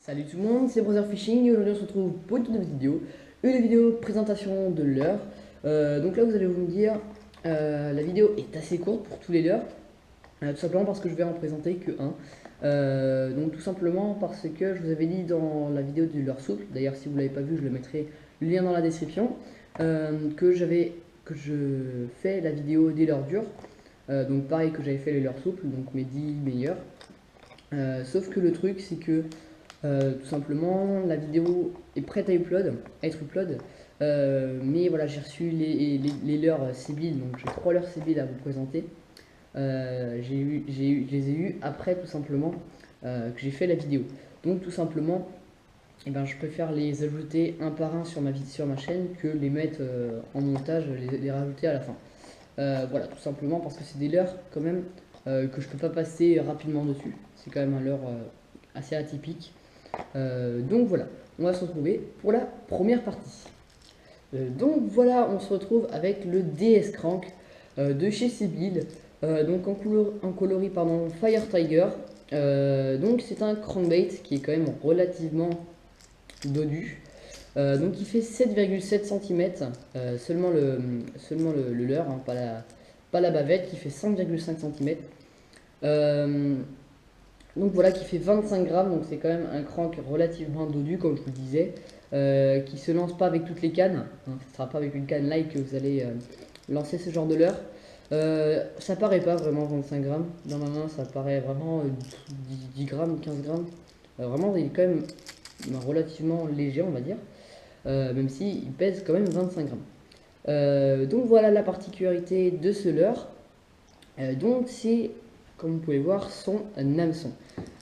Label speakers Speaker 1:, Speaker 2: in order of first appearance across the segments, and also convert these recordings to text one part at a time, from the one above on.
Speaker 1: Salut tout le monde, c'est Brother Fishing et aujourd'hui on se retrouve pour une toute nouvelle vidéo, une vidéo présentation de leurre. Donc là vous allez vous me dire, la vidéo est assez courte pour tous les leurres, tout simplement parce que je vais en présenter que un. Donc tout simplement parce que je vous avais dit dans la vidéo du leurre souple, d'ailleurs si vous l'avez pas vu je le mettrai le lien dans la description, que je fais la vidéo des leurres durs. Donc pareil que j'avais fait les leurres souples, donc mes 10 meilleurs. Sauf que le truc c'est que tout simplement, la vidéo est prête à être upload. Mais voilà, j'ai reçu les leurres Sébile, donc j'ai 3 leurres Sébile à vous présenter. Je les ai eu après tout simplement que j'ai fait la vidéo. Donc tout simplement, eh ben, je préfère les ajouter un par un sur ma chaîne que les mettre en montage, les rajouter à la fin. Voilà, tout simplement parce que c'est des leurres quand même que je peux pas passer rapidement dessus. C'est quand même un leurre assez atypique. Donc voilà, on va se retrouver pour la première partie. Donc voilà, on se retrouve avec le DS Crank de chez Sébile, donc en coloris pardon, Fire Tiger. Donc c'est un crankbait qui est quand même relativement dodu. Donc il fait 7,7 cm, seulement le leurre, hein, pas la bavette qui fait 5,5 cm. Donc voilà, qui fait 25 grammes, donc c'est quand même un crank relativement dodu, comme je vous le disais, qui se lance pas avec toutes les cannes, hein, ce sera pas avec une canne light que vous allez lancer ce genre de leurre. Ça paraît pas vraiment 25 grammes, dans ma main ça paraît vraiment 10 grammes, 15 grammes. Vraiment, il est quand même relativement léger, on va dire, même s'il pèse quand même 25 grammes. Donc voilà la particularité de ce leurre. Donc c'est, comme vous pouvez voir, son hameçon.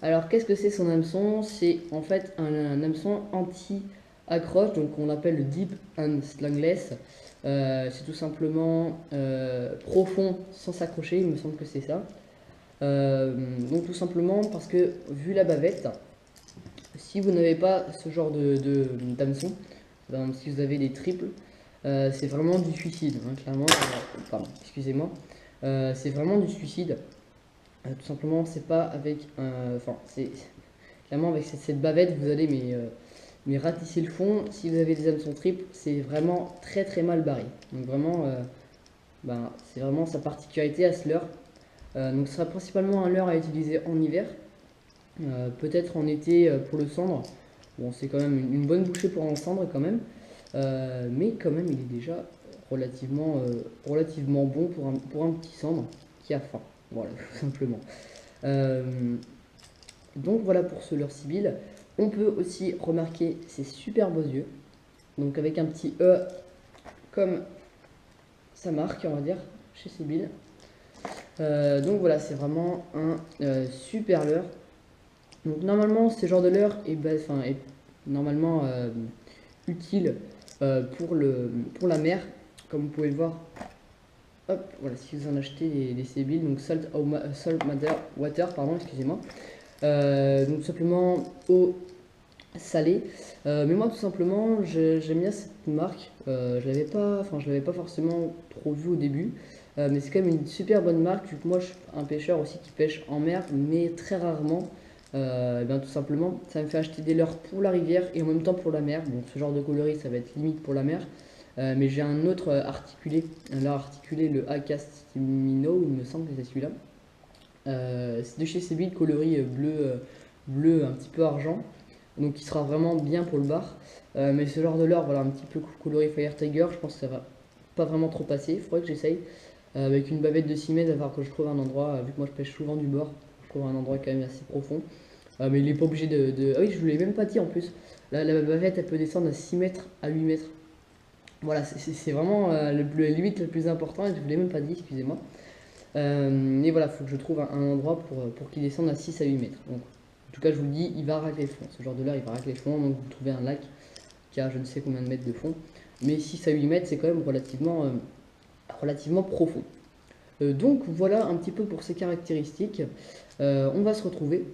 Speaker 1: Alors qu'est-ce que c'est son hameçon? C'est en fait un hameçon anti-accroche, donc on appelle le deep and slangless. C'est tout simplement profond sans s'accrocher, il me semble que c'est ça. Donc tout simplement parce que vu la bavette, si vous n'avez pas ce genre d'hameçon, si vous avez des triples, c'est vraiment du suicide, hein, clairement. Pardon, excusez-moi. C'est vraiment du suicide. Tout simplement, c'est pas avec un. Enfin, c'est clairement avec cette bavette, vous allez mais ratisser le fond. Si vous avez des hameçons triples, c'est vraiment très très mal barré. Donc vraiment, c'est vraiment sa particularité à ce leurre. Donc ce sera principalement un leurre à utiliser en hiver. Peut-être en été pour le cendre. Bon, c'est quand même une bonne bouchée pour en cendre quand même. Mais quand même, il est déjà relativement bon pour un petit cendre qui a faim. Voilà, tout simplement. Euh, donc voilà pour ce leurre Sébile. On peut aussi remarquer ses super beaux yeux. Donc avec un petit E comme sa marque, on va dire, chez Sébile. Donc voilà, c'est vraiment un super leurre. Donc normalement, ce genre de leurre est normalement utile pour la mer. Comme vous pouvez le voir, hop, voilà, si vous en achetez des Sébile, donc salt water, pardon, excusez-moi. Donc tout simplement eau salée. Mais moi tout simplement j'aime bien cette marque. Je l'avais pas forcément trop vu au début. Mais c'est quand même une super bonne marque. Vu que moi je suis un pêcheur aussi qui pêche en mer, mais très rarement. Tout simplement, ça me fait acheter des leurres pour la rivière et en même temps pour la mer. Bon, ce genre de coloris, ça va être limite pour la mer. Mais j'ai un autre un leurre articulé, le Acast Mino, il me semble que c'est celui-là. C'est de chez Sébile, coloris bleu un petit peu argent. Donc il sera vraiment bien pour le bar. Mais ce genre de leurre, voilà, un petit peu coloris Fire Tiger, je pense que ça va pas vraiment trop passer. Il faudrait que j'essaye. Avec une bavette de 6 mètres, il va falloir que je trouve un endroit, vu que moi je pêche souvent du bord, je trouve un endroit quand même assez profond. Mais il est pas obligé Ah oui, je vous l'ai même pas dit en plus. La bavette, elle peut descendre à 6 mètres, à 8 mètres. Voilà, c'est vraiment le limite le plus important, et je vous l'ai même pas dit, excusez-moi. Et voilà, il faut que je trouve un endroit pour qu'il descende à 6 à 8 mètres. Donc, en tout cas, je vous le dis, il va racler le fond. Ce genre de leurre, il va racler le fond. Donc, vous trouvez un lac qui a je ne sais combien de mètres de fond. Mais 6 à 8 mètres, c'est quand même relativement profond. Donc, voilà un petit peu pour ces caractéristiques. On va se retrouver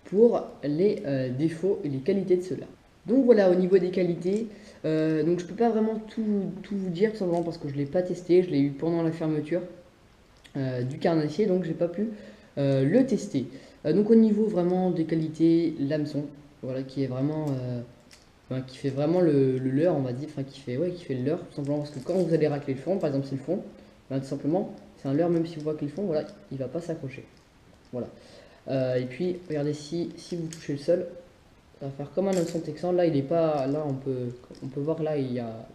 Speaker 1: pour les défauts et les qualités de ce leurre. Donc voilà, au niveau des qualités, donc je peux pas vraiment tout vous dire, tout simplement parce que je l'ai pas testé, je l'ai eu pendant la fermeture du carnassier, donc j'ai pas pu le tester. Donc au niveau vraiment des qualités, l'hameçon, voilà, qui est vraiment, qui fait vraiment le leurre, on va dire, enfin qui fait le leurre, tout simplement parce que quand vous allez racler le fond, par exemple c'est le fond, tout simplement, c'est un leurre, même si vous raclez le fond, voilà, il va pas s'accrocher. Voilà. Et puis, regardez, si vous touchez le sol, ça va faire comme un hameçon texan. Là, il est pas. Là, on peut voir, là, il y a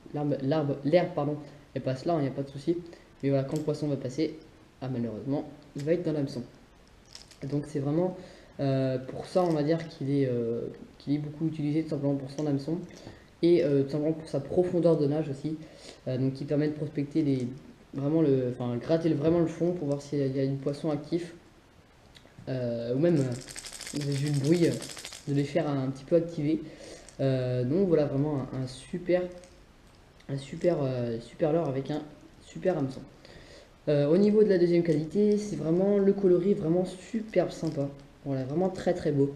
Speaker 1: l'herbe, pardon, elle passe là, il n'y a pas de souci. Mais voilà, quand le poisson va passer, ah, malheureusement, il va être dans l'hameçon. Donc, c'est vraiment pour ça, on va dire qu'il est beaucoup utilisé, tout simplement pour son hameçon. Et tout simplement pour sa profondeur de nage aussi. Donc, qui permet de prospecter vraiment enfin, gratter vraiment le fond pour voir s'il y a une poisson actif. Ou même, vous avez vu le bruit de les faire un petit peu activer. Donc voilà, vraiment super leurre avec un super hameçon. Au niveau de la deuxième qualité, c'est vraiment le coloris vraiment superbe sympa. Voilà, vraiment très très beau.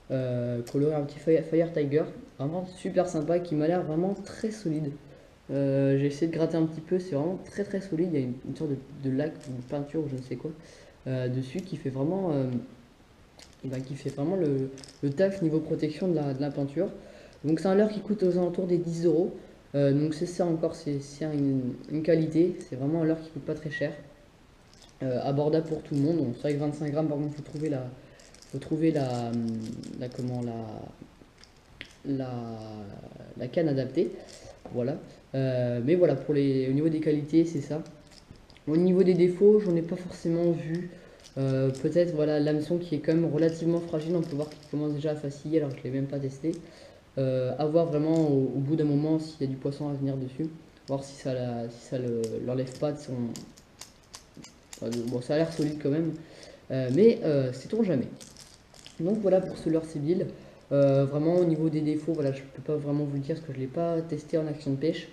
Speaker 1: Coloris un petit Fire Tiger, vraiment super sympa qui m'a l'air vraiment très solide. J'ai essayé de gratter un petit peu, c'est vraiment très très solide. Il y a une sorte de lac ou de peinture ou je ne sais quoi dessus qui fait vraiment qui fait vraiment le taf niveau protection de la peinture. Donc c'est un leurre qui coûte aux alentours des 10 euros. Donc c'est ça encore, c'est une qualité. C'est vraiment un leurre qui coûte pas très cher. Abordable pour tout le monde. Donc c'est vrai que 25 grammes, par contre, faut trouver comment, la, la canne adaptée. Voilà. Mais voilà, au niveau des qualités, c'est ça. Au niveau des défauts, j'en ai pas forcément vu. Peut-être voilà l'hameçon qui est quand même relativement fragile, on peut voir qu'il commence déjà à faciller alors que je l'ai même pas testé. À voir vraiment au bout d'un moment s'il y a du poisson à venir dessus, voir si ça l'enlève pas de son. Bon, ça a l'air solide quand même, mais sait-on jamais. Donc voilà pour ce leurre Sébile. Vraiment au niveau des défauts, voilà, je peux pas vraiment vous le dire parce que je l'ai pas testé en action de pêche.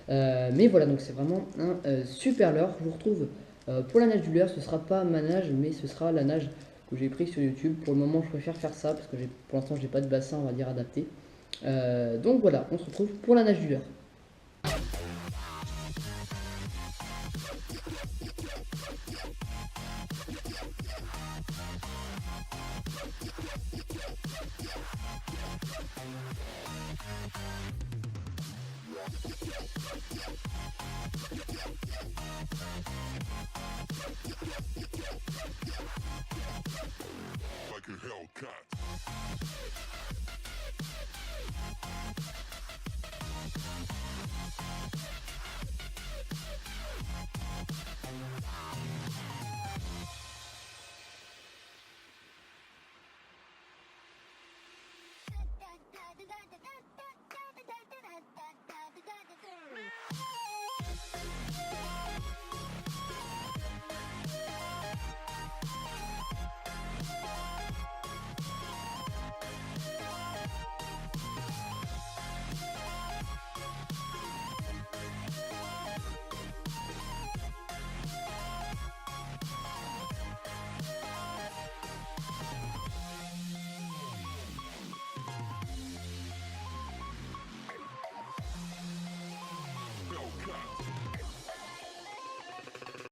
Speaker 1: Mais voilà, donc c'est vraiment un super leurre. Je vous retrouve pour la nage du leurre. Ce sera pas ma nage, mais ce sera la nage que j'ai prise sur YouTube. Pour le moment, je préfère faire ça parce que pour l'instant, j'ai pas de bassin, on va dire, adapté. Donc voilà, on se retrouve pour la nage du leurre.
Speaker 2: Like a Hellcat.